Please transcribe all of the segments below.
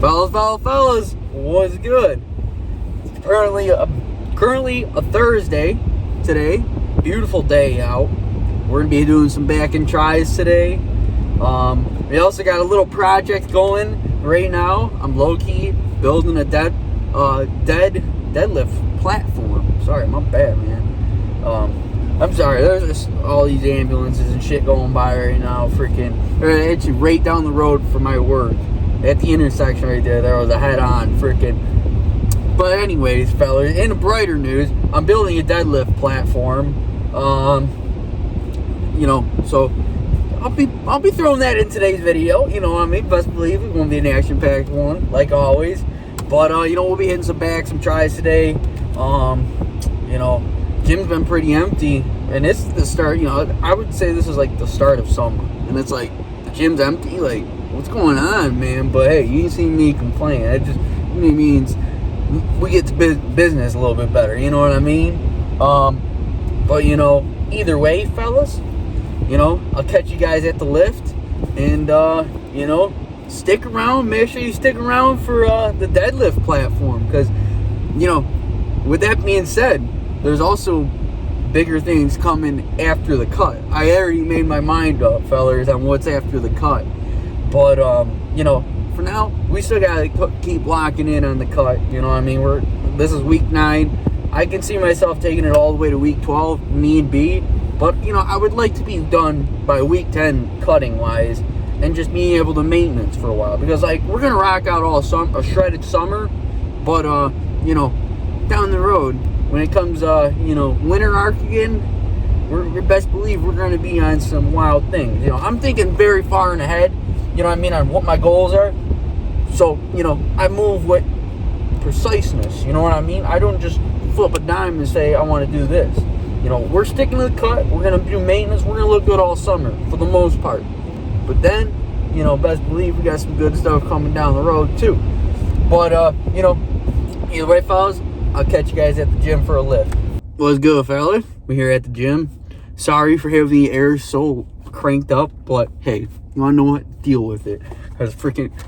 Fellas, what's good? Currently a Thursday today. Beautiful day out. We're gonna be doing some back and tries today. We also got a little project going right now. I'm low-key building a deadlift platform. Sorry, my bad, man. I'm sorry. There's just all these ambulances and shit going by right now. Actually right down the road from my work. At the intersection right there was a head-on But anyways, fellas, in brighter news, I'm building a deadlift platform. So I'll be throwing that in today's video. You know what I mean? Best believe it's gonna be an action-packed one, like always. But we'll be hitting some tries today. Gym's been pretty empty, and this is the start. I would say this is like the start of summer, and it's like the gym's empty. Like, what's going on, man? But hey, you ain't seen me complain. That just means we get to business a little bit better. You know what I mean? But either way, fellas, I'll catch you guys at the lift, and stick around. Make sure you stick around for the deadlift platform, because with that being said, there's also bigger things coming after the cut. I already made my mind up, fellas, on what's after the cut. But for now, we still gotta keep locking in on the cut. You know what I mean? This is week 9. I can see myself taking it all the way to week 12, need be. But I would like to be done by week 10 cutting wise, and just being able to maintenance for a while, because we're gonna rock out a shredded summer, but down the road when it comes winter arc again, we're best believe we're gonna be on some wild things. I'm thinking very far in ahead. You know what I mean, on what my goals are. So I move with preciseness. You know what I mean? I don't just flip a dime and say I want to do this. We're sticking to the cut. We're gonna do maintenance. We're gonna look good all summer for the most part. But then, best believe we got some good stuff coming down the road too. But either way, fellas, I'll catch you guys at the gym for a lift. What's good, fellas? We're here at the gym. Sorry for having the air so cranked up, but hey, you wanna know what? Deal with it. Because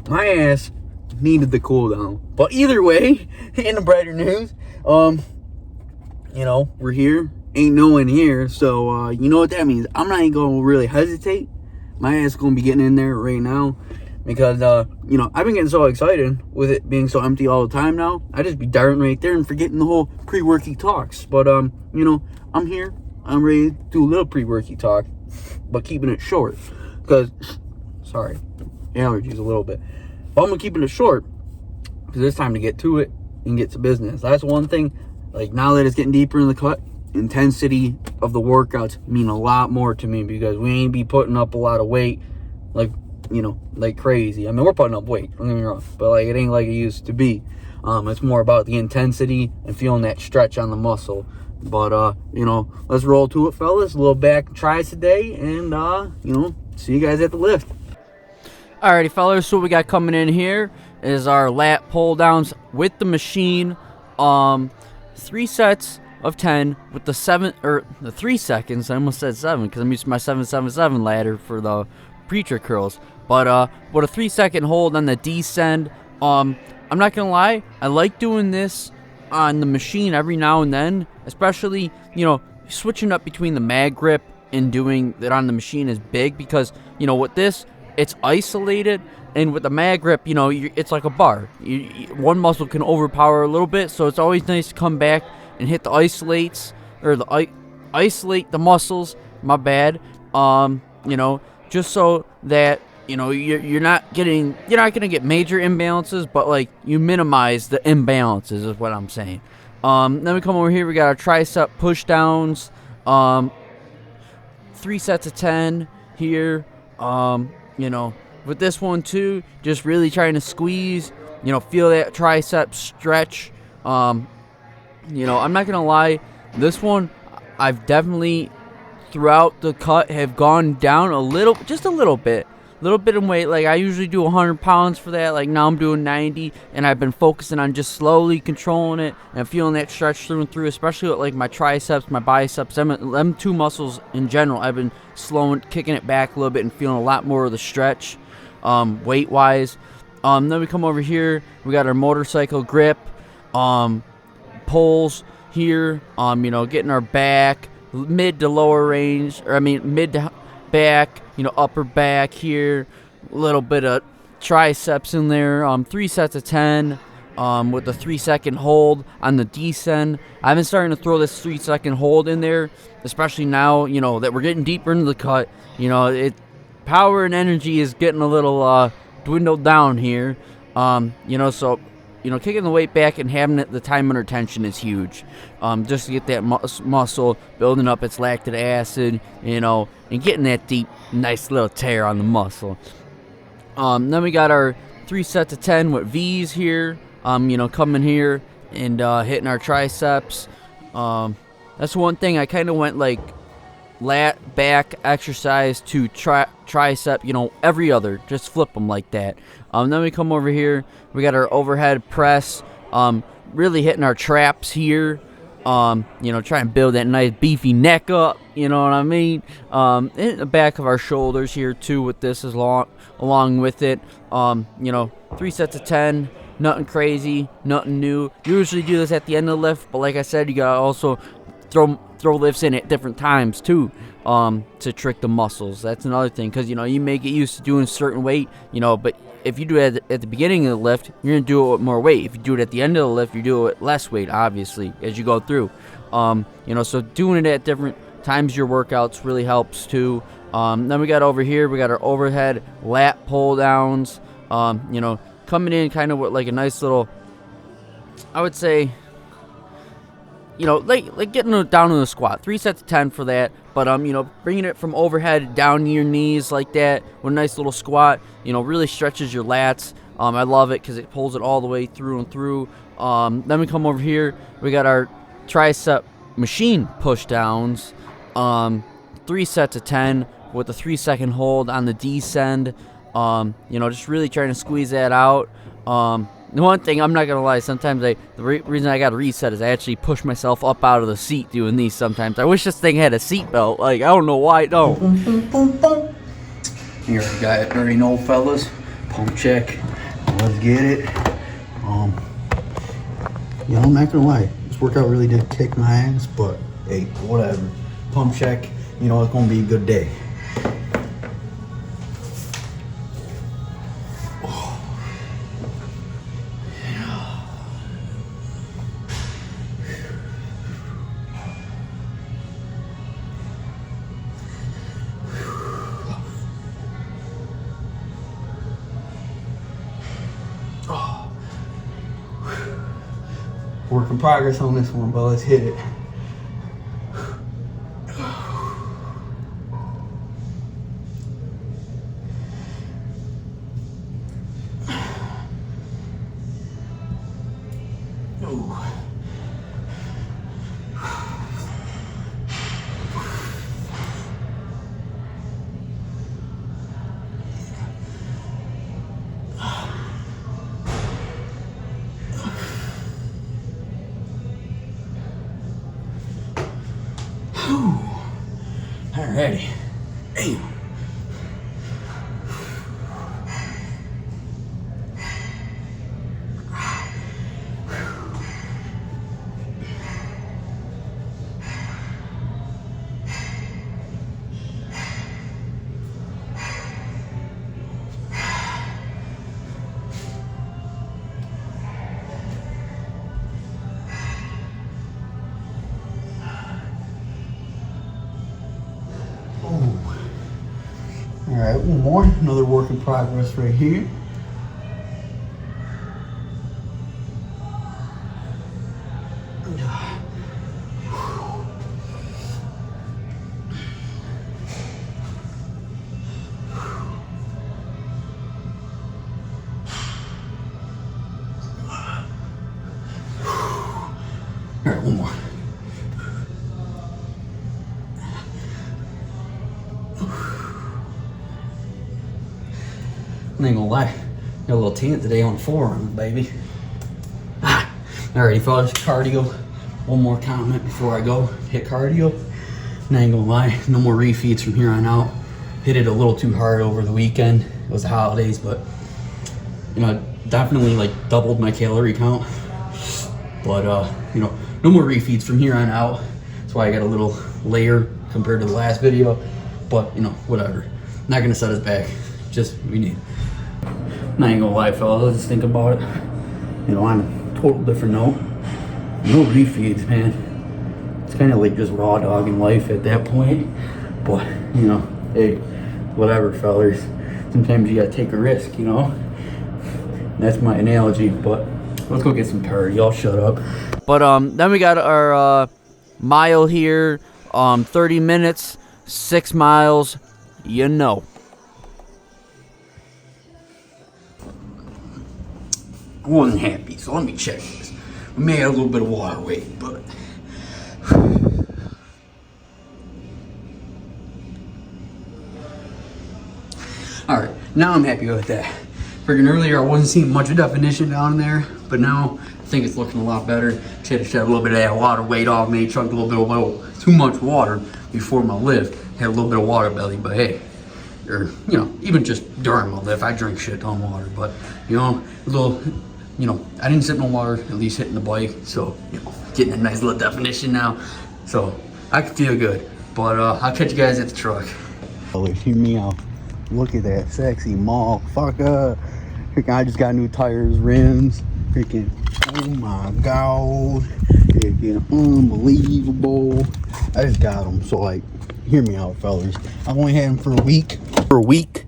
my ass needed the cool down. But either way, in the brighter news, we're here. Ain't no one here, so you know what that means. I'm not even gonna really hesitate. My ass is gonna be getting in there right now, because I've been getting so excited with it being so empty all the time now. I just be darting right there and forgetting the whole pre-worky talks. But I'm here. I'm ready to do a little pre-worky talk, but keeping it short, because sorry, allergies a little bit. But I'm gonna keep it short because it's time to get to it and get to business. That's one thing. Now that it's getting deeper in the cut, intensity of the workouts mean a lot more to me, because we ain't be putting up a lot of weight like crazy. I mean, we're putting up weight, don't get me wrong, but it ain't like it used to be. It's more about the intensity and feeling that stretch on the muscle. But let's roll to it, fellas. A little back tries today, and see you guys at the lift. Alrighty, fellas, so what we got coming in here is our lat pull downs with the machine. 3 sets of 10 with the 3 seconds. I almost said 7 because I'm using my 777 ladder for the preacher curls. But with a 3 second hold on the descend. I'm not gonna lie, I like doing this on the machine every now and then, especially switching up between the mag grip and doing that on the machine is big, because with this, it's isolated, and with the mag grip, it's like a bar. One muscle can overpower a little bit, so it's always nice to come back and hit the isolate the muscles. My bad. Just so that you're not gonna get major imbalances, but you minimize the imbalances is what I'm saying. Then we come over here. We got our tricep push downs. 3 sets of 10 here. With this one too, just really trying to squeeze, feel that tricep stretch. I'm not gonna lie, this one I've definitely throughout the cut have gone down just a little bit in weight. I usually do 100 pounds for that. Now I'm doing 90, and I've been focusing on just slowly controlling it and feeling that stretch through and through, especially with my triceps, my biceps, them 2 muscles in general. I've been kicking it back a little bit and feeling a lot more of the stretch weight wise. Then we come over here. We got our motorcycle grip, poles here. Getting our back, mid to lower range, or mid to back. Upper back here. A little bit of triceps in there. 3 sets of 10. With the 3-second hold on the descend. I've been starting to throw this 3-second hold in there, especially now, that we're getting deeper into the cut. Power and energy is getting a little dwindled down here. So kicking the weight back and having the time under tension is huge. Just to get that muscle building up its lactic acid, and getting that deep, nice little tear on the muscle. Then we got our 3 sets of 10 with V's here. Coming here and hitting our triceps. That's one thing. I kind of went like lat back exercise to tricep, every other. Just flip them like that. Then we come over here. We got our overhead press. Really hitting our traps here. Try and build that nice beefy neck up. You know what I mean? In the back of our shoulders here too with this along with it. 3 sets of 10. Nothing crazy, nothing new. Usually do this at the end of the lift, but like I said, you gotta also throw lifts in at different times too, to trick the muscles. That's another thing, because you may get used to doing a certain weight, but if you do it at the beginning of the lift, you're gonna do it with more weight. If you do it at the end of the lift, you do it with less weight, obviously, as you go through. So doing it at different times of your workouts really helps too. Then we got over here, we got our overhead lat pull downs. Coming in kind of with like a nice little, I would say, like getting down in the squat. 3 sets of 10 for that. But, bringing it from overhead down to your knees like that with a nice little squat, really stretches your lats. I love it because it pulls it all the way through and through. Then we come over here. We got our tricep machine push downs. 3 sets of 10 with a 3-second hold on the descend. Just really trying to squeeze that out. The one thing, I'm not going to lie, sometimes the reason I got to reset is I actually push myself up out of the seat doing these sometimes. I wish this thing had a seat belt. Like, I don't know why it don't. Here, you guys already know, fellas. Pump check. Let's get it. I'm not going to lie. This workout really did kick my ass, but hey, whatever. Pump check. It's going to be a good day. Work in progress on this one, but let's hit it. Alrighty. Hey. Alright, one more. Another work in progress right here. Alright, one more. I ain't gonna lie, got a little tan today on the forearm, baby. Alrighty, fellas, cardio. One more comment before I go hit cardio. And I ain't gonna lie, no more refeeds from here on out. Hit it a little too hard over the weekend. It was the holidays, but you know, definitely like doubled my calorie count. But you know, no more refeeds from here on out. That's why I got a little layer compared to the last video. But you know, whatever. Not gonna set us back. Just we need. Not even gonna lie, fellas. Let's think about it. You know, on a total different note, no refeeds, man. It's kind of like just raw dogging life at that point. But you know, hey, whatever, fellas. Sometimes you gotta take a risk, you know. That's my analogy. But let's go get some curry. Y'all shut up. But then we got our mile here. 30 minutes, 6 miles. You know. I wasn't happy, so let me check this. We may have a little bit of water weight, but alright, now I'm happy with that. Freaking earlier I wasn't seeing much of definition down there, but now I think it's looking a lot better. Just had to shed a little bit of that water weight off me, chugged a little too much water before my lift. Had a little bit of water belly, but hey, or you know, even just during my lift, I drink shit ton of water, but you know, a little. You know, I didn't sip no water, at least hitting the bike, so, you know, getting a nice little definition now. So, I can feel good. But, I'll catch you guys at the truck. Oh, hear me out. Look at that sexy motherfucker. Freaking, I just got new tires, rims. Freaking, oh my god. Freaking unbelievable. I just got them, so, like, hear me out, fellas. I've only had them for a week.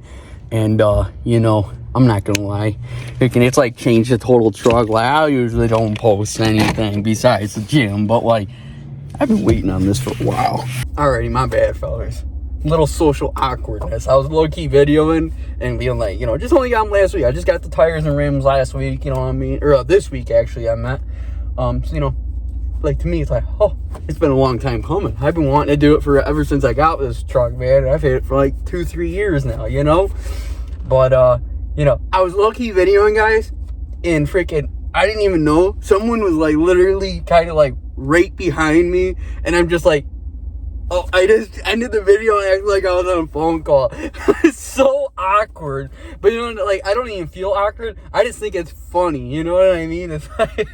And, you know, I'm not gonna lie. It's like changed the total truck. Like, I usually don't post anything besides the gym, but like, I've been waiting on this for a while. Alrighty, my bad, fellas. Little social awkwardness. I was low-key videoing and being like, you know, just only got them last week. I just got the tires and rims last week, you know what I mean? Or this week, actually, I meant. So, you know, like, to me, it's like, oh, it's been a long time coming. I've been wanting to do it for ever since I got this truck, man. I've had it for like 2-3 years now, you know? But, you know, I was low-key videoing, guys, and freaking, I didn't even know. Someone was, like, literally kind of, like, right behind me, and I'm just like, oh, I just ended the video and acted like I was on a phone call. It's so awkward. But, you know, like, I don't even feel awkward. I just think it's funny, you know what I mean? It's like,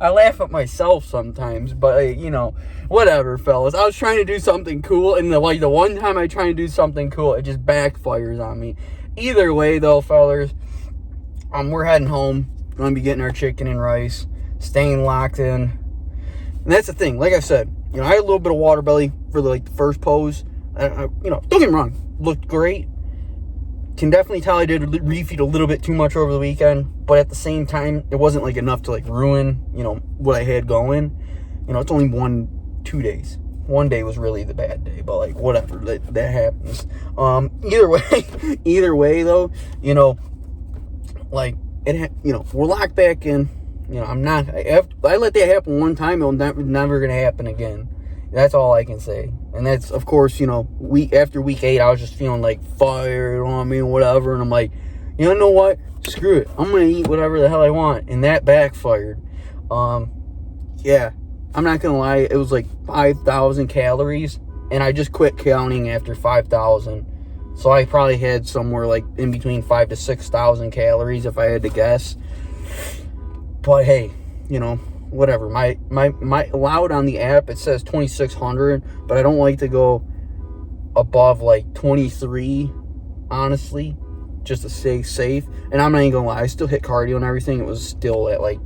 I laugh at myself sometimes, but, you know, whatever, fellas. I was trying to do something cool, and, the one time I try to do something cool, it just backfires on me. Either way, though, fellas, we're heading home. We're going to be getting our chicken and rice, staying locked in. And that's the thing. Like I said, you know, I had a little bit of water belly for, the first pose. You know, don't get me wrong. Looked great. Can definitely tell I did refeed a little bit too much over the weekend. But at the same time, it wasn't, like, enough to, like, ruin, you know, what I had going. You know, it's only 2 days. One day was really the bad day, but like whatever, that happens. Either way though, you know, like you know, we're locked back in. You know, I let that happen one time, it'll never gonna happen again. That's all I can say. And that's, of course, you know, after week 8, I was just feeling like fire, you know what I mean, whatever. And I'm like, you know what? Screw it. I'm gonna eat whatever the hell I want. And that backfired. Yeah. I'm not gonna lie, it was like 5,000 calories, and I just quit counting after 5,000. So I probably had somewhere like in between 5,000 to 6,000 calories if I had to guess. But hey, you know, whatever. My allowed on the app, it says 2,600, but I don't like to go above like 23, honestly, just to stay safe. And I'm not even gonna lie, I still hit cardio and everything. It was still at like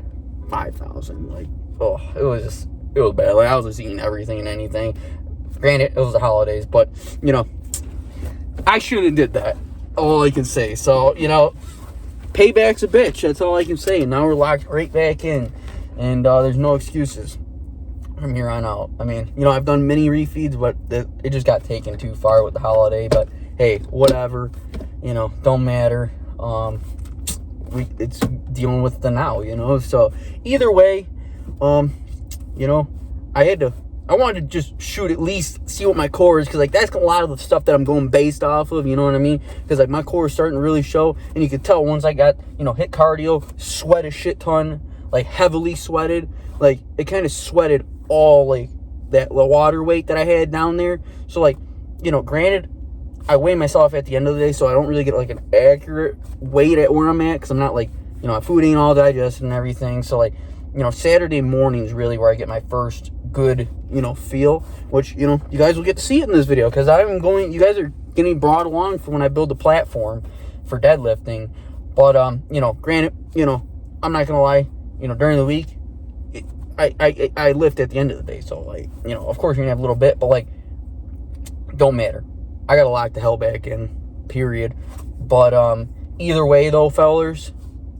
5,000. Like, oh, it was bad. Like, I was just eating everything and anything. Granted, it was the holidays, but, you know, I shouldn't have did that. All I can say. So, you know, payback's a bitch. That's all I can say. Now we're locked right back in. And there's no excuses from here on out. I mean, you know, I've done mini refeeds, but it just got taken too far with the holiday. But, hey, whatever. You know, don't matter. It's dealing with the now, you know. So, either way, you know, I wanted to just shoot, at least see what my core is, because like that's a lot of the stuff that I'm going based off of, you know what I mean? Because like my core is starting to really show, and you could tell once I got, you know, hit cardio, sweat a shit ton, like heavily sweated, like it kind of sweated all like that water weight that I had down there. So like, you know, granted, I weigh myself at the end of the day, so I don't really get like an accurate weight at where I'm at, because I'm not like you know, my food ain't all digested and everything. So, like, you know, Saturday morning is really where I get my first good, you know, feel, which, you know, you guys will get to see it in this video, because you guys are getting brought along for when I build the platform for deadlifting. But, you know, granted, you know, I'm not gonna lie, you know, during the week, I lift at the end of the day. So, like, you know, of course you're gonna have a little bit, but, like, don't matter. I gotta lock the hell back in, period. But, either way, though, fellers,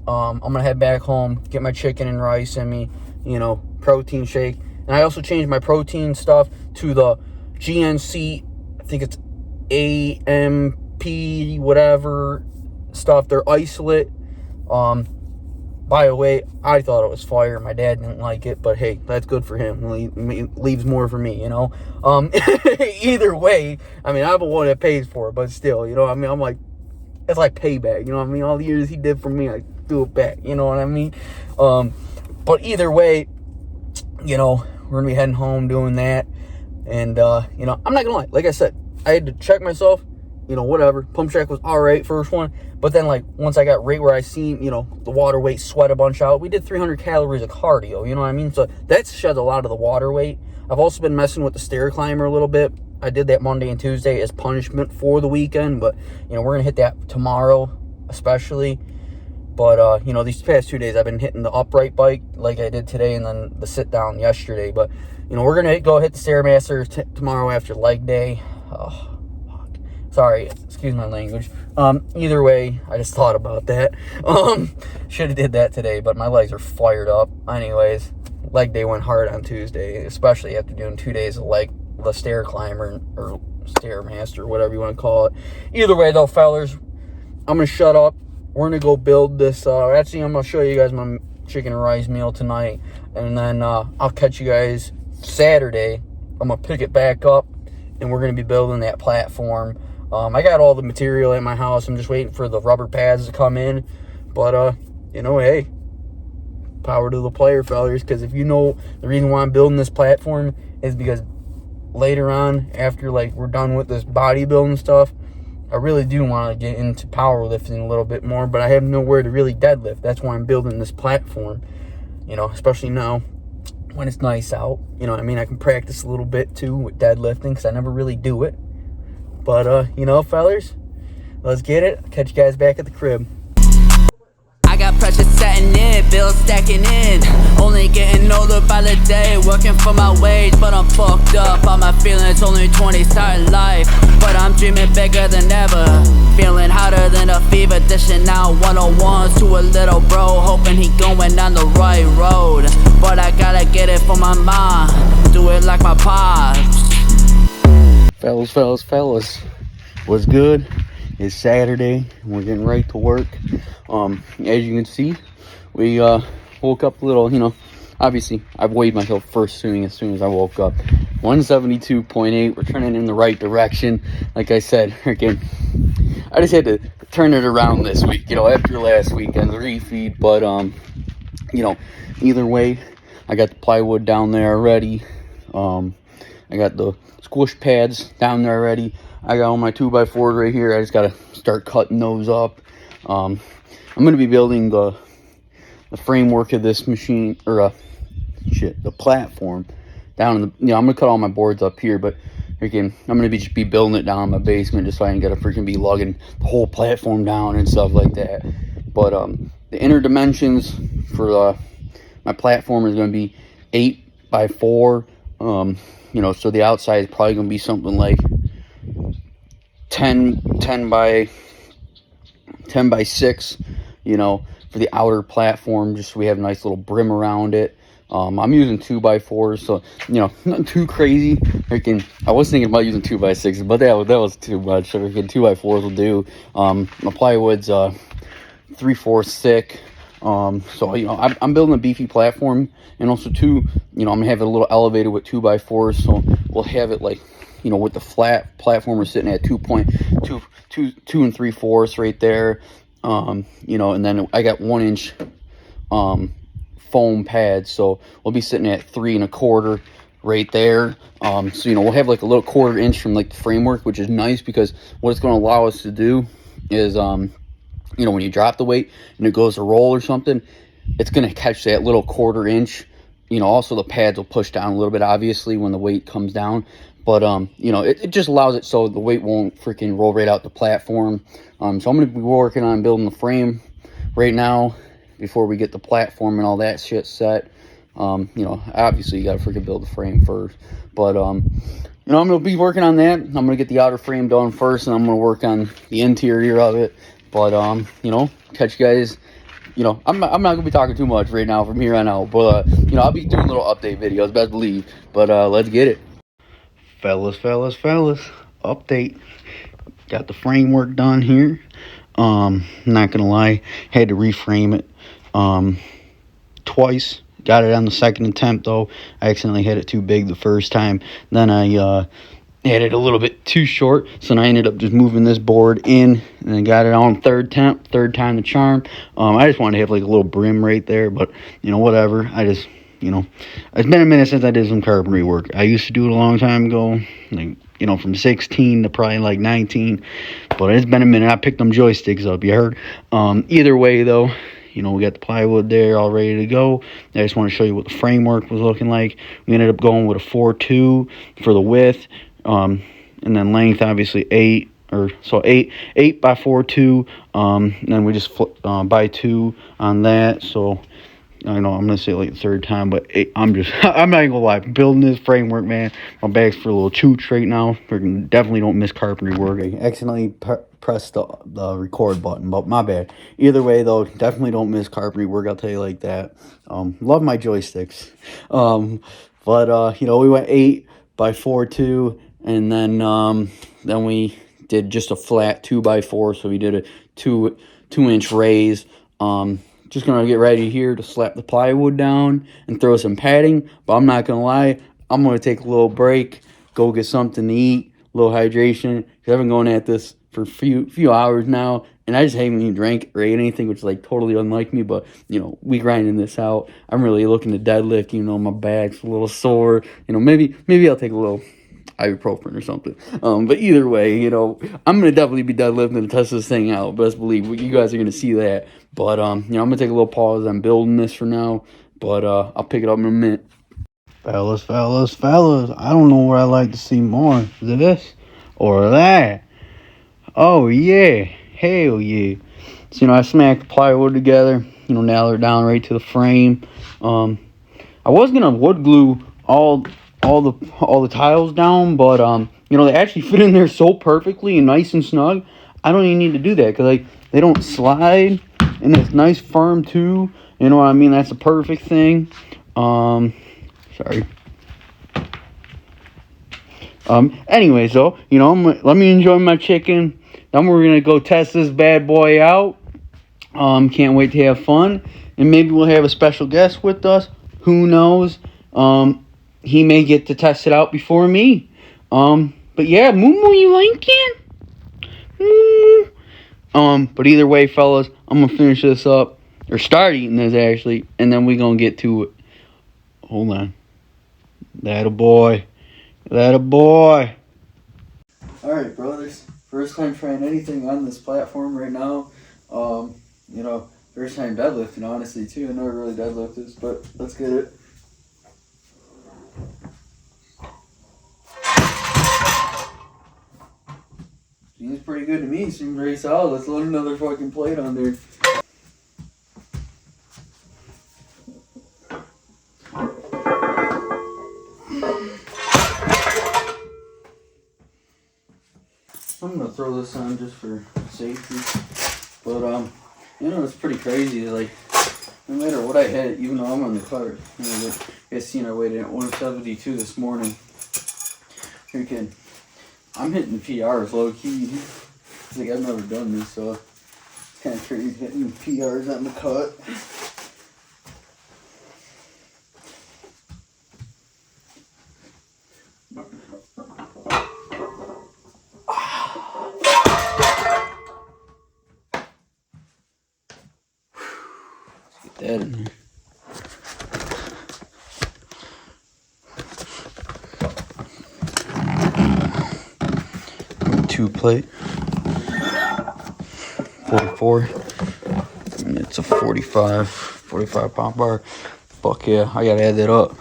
I'm gonna head back home, get my chicken and rice in me, you know, protein shake. And I also changed my protein stuff to the GNC, I think it's AMP, whatever stuff. They're isolate. By the way, I thought it was fire. My dad didn't like it, but hey, that's good for him. Leaves more for me, you know. Either way, I mean, I'm the one that pays for it, but still, you know what I mean? I'm like, it's like payback, you know what I mean? All the years he did for me, I do it back, you know what I mean? But either way, you know, we're gonna be heading home doing that. And, you know, I'm not gonna lie, like I said, I had to check myself, you know, whatever. Pump check was all right, first one. But then, like, once I got right where I seen, you know, the water weight sweat a bunch out, we did 300 calories of cardio, you know what I mean? So that sheds a lot of the water weight. I've also been messing with the stair climber a little bit. I did that Monday and Tuesday as punishment for the weekend, but, you know, we're going to hit that tomorrow, especially. But, you know, these past 2 days I've been hitting the upright bike like I did today, and then the sit down yesterday. But, you know, we're going to go hit the Stairmaster tomorrow after leg day. Oh, sorry, excuse my language. Either way, I just thought about that. Should have did that today, but my legs are fired up. Anyways, leg day went hard on Tuesday, especially after doing 2 days of the stair climber or Stairmaster, whatever you want to call it. Either way, though, fellers, I'm gonna shut up. We're gonna go build this. Actually, I'm gonna show you guys my chicken and rice meal tonight, and then I'll catch you guys Saturday. I'm gonna pick it back up, and we're gonna be building that platform. I got all the material at my house. I'm just waiting for the rubber pads to come in. But, you know, hey, power to the player, fellers. Because if you know the reason why I'm building this platform is because later on, after, like, we're done with this bodybuilding stuff, I really do want to get into powerlifting a little bit more. But I have nowhere to really deadlift. That's why I'm building this platform, you know, especially now when it's nice out. You know what I mean? I can practice a little bit, too, with deadlifting because I never really do it. But, you know, fellers, let's get it. I'll catch you guys back at the crib. I got pressure setting in, bills stacking in. Only getting older by the day, working for my wage, but I'm fucked up. All my feelings, only 20 starting life, but I'm dreaming bigger than ever. Feeling hotter than a fever, dishing out 101s to a little bro, hoping he going down the right road. But I gotta get it for my mom, do it like my pops. Fellas, what's good? It's Saturday, and we're getting right to work. As you can see, we woke up a little, you know, obviously I've weighed myself first thing as soon as I woke up. 172.8, we're turning in the right direction. Like I said, again, I just had to turn it around this week, you know, after last weekend's refeed. But, you know, either way, I got the plywood down there already. I got the squish pads down there already. I got all my 2x4s right here. I just got to start cutting those up. I'm going to be building the framework of this machine, or the platform down in the, you know, I'm going to cut all my boards up here, but again, I'm going to just be building it down in my basement just so I can get a freaking be lugging the whole platform down and stuff like that. But the inner dimensions for my platform is going to be 8x4. You know, so the outside is probably going to be something like 10 by 6, you know, for the outer platform, just so we have a nice little brim around it. I'm using 2x4s, so, you know, nothing too crazy. I was thinking about using 2x6s, but that was too much. So 2x4s will do. My plywood's 3/4 thick. So, you know, I'm building a beefy platform, and also too, you know, I'm gonna have it a little elevated with 2x4s, so we'll have it like, you know, with the flat platform we're sitting at 2 3/4 right there. You know, and then I got 1 inch foam pads, so we'll be sitting at 3 1/4 right there. So, you know, we'll have like a little 1/4 inch from like the framework, which is nice because what it's going to allow us to do is you know, when you drop the weight and it goes to roll or something, it's going to catch that little 1/4 inch. You know, also the pads will push down a little bit, obviously, when the weight comes down. But, you know, it just allows it so the weight won't freaking roll right out the platform. So I'm going to be working on building the frame right now before we get the platform and all that shit set. You know, obviously you got to freaking build the frame first. But, you know, I'm going to be working on that. I'm going to get the outer frame done first, and I'm going to work on the interior of it. But, you know, catch you guys. You know, I'm not going to be talking too much right now from here on out. But, you know, I'll be doing little update videos, best believe. But, let's get it. Fellas. Update. Got the framework done here. Not going to lie. Had to reframe it twice. Got it on the second attempt, though. I accidentally had it too big the first time. Then I had it a little bit too short, so then I ended up just moving this board in, and then got it on third time the charm. I just wanted to have like a little brim right there, but you know, whatever. I just, you know, it's been a minute since I did some carpentry work. I used to do it a long time ago, like, you know, from 16 to probably like 19, but it's been a minute. I picked them joysticks up, you heard. Either way, though, you know, we got the plywood there all ready to go. I just want to show you what the framework was looking like. We ended up going with a 4.2 for the width. And then length, obviously 8 by 4.2. And then we just by 2 on that. So I know I'm gonna say it like the third time, but I'm not even gonna lie. Building this framework, man, my bag's for a little chooch right now. Definitely don't miss carpentry work. I accidentally pressed the record button, but my bad. Either way, though, definitely don't miss carpentry work. I'll tell you like that. Love my joysticks. But you know, we went 8 by 4.2, and then we did just a flat 2 by 4. So we did a 2-inch raise. Just going to get ready here to slap the plywood down and throw some padding. But I'm not going to lie, I'm going to take a little break, go get something to eat, a little hydration. Because I've been going at this for a few hours now, and I just haven't even drank or ate anything, which is like totally unlike me. But, you know, we grinding this out. I'm really looking to deadlift. You know, my back's a little sore. You know, maybe I'll take a little ibuprofen or something. But either way, you know, I'm going to definitely be deadlifting to test this thing out. Best believe you guys are going to see that. But, you know, I'm going to take a little pause. I'm building this for now. But I'll pick it up in a minute. Fellas. I don't know what I like to see more. Is it this or that? Oh, yeah. Hell yeah. So, you know, I smacked the plywood together. You know, nailed her down right to the frame. I was going to wood glue all the tiles down, but you know, they actually fit in there so perfectly and nice and snug. I don't even need to do that because like they don't slide, and it's nice firm too. You know what I mean? That's a perfect thing. Sorry. Anyways, though, you know, let me enjoy my chicken. Then we're gonna go test this bad boy out. Can't wait to have fun, and maybe we'll have a special guest with us. Who knows? He may get to test it out before me. But yeah, moo, you like it? But either way, fellas, I'm gonna finish this up, or start eating this actually, and then we gonna get to it. Hold on. That a boy. Alright, brothers. First time trying anything on this platform right now. You know, first time deadlifting, honestly, too. I never really deadlifted this, but let's get it. Seems pretty good to me. Seems very solid. Let's load another fucking plate on there. I'm gonna throw this on just for safety. But you know, it's pretty crazy. Like, no matter what I hit, even though I'm on the cart, you know, you guys seen I weighed in at 172 this morning. Freaking, I'm hitting PRs low key. Like, I've never done this, so it's kind of crazy hitting PRs on the cut. Let's get that in there. 2 plate. 44. And it's a 45 pound bar. Fuck yeah, I gotta add that up.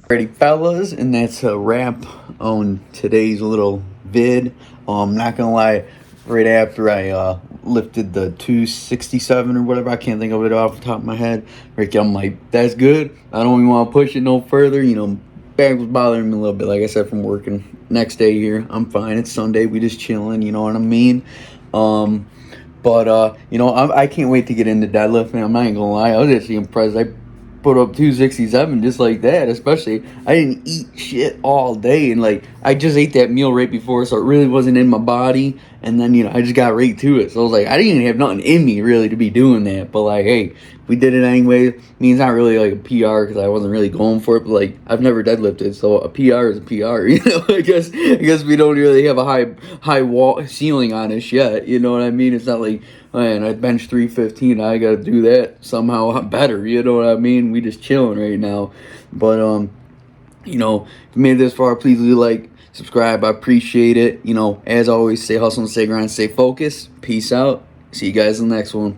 Alrighty, fellas, and that's a wrap on today's little vid. Not gonna lie, right after I lifted the 267 or whatever, I can't think of it off the top of my head. Right there, I'm like, that's good. I don't even want to push it no further. You know, back was bothering me a little bit, like I said, from working. Next day here, I'm fine. It's Sunday. We just chilling. You know what I mean? But you know, I can't wait to get into deadlifting. I'm not even gonna lie. I was actually impressed. I put up 267 just like that. Especially, I didn't eat shit all day, and like I just ate that meal right before, so it really wasn't in my body. And then, you know, I just got right to it. So I was like, I didn't even have nothing in me really to be doing that. But like, hey, we did it anyway. I mean, it's not really like a PR because I wasn't really going for it. But like, I've never deadlifted, so a PR is a PR. You know, I guess we don't really have a high wall ceiling on us yet. You know what I mean? It's not like, man, I bench 315. I got to do that somehow better. You know what I mean? We just chilling right now. But you know, if you made it this far, please leave a like, subscribe. I appreciate it. You know, as always, stay hustle and stay grind, stay focused. Peace out. See you guys in the next one.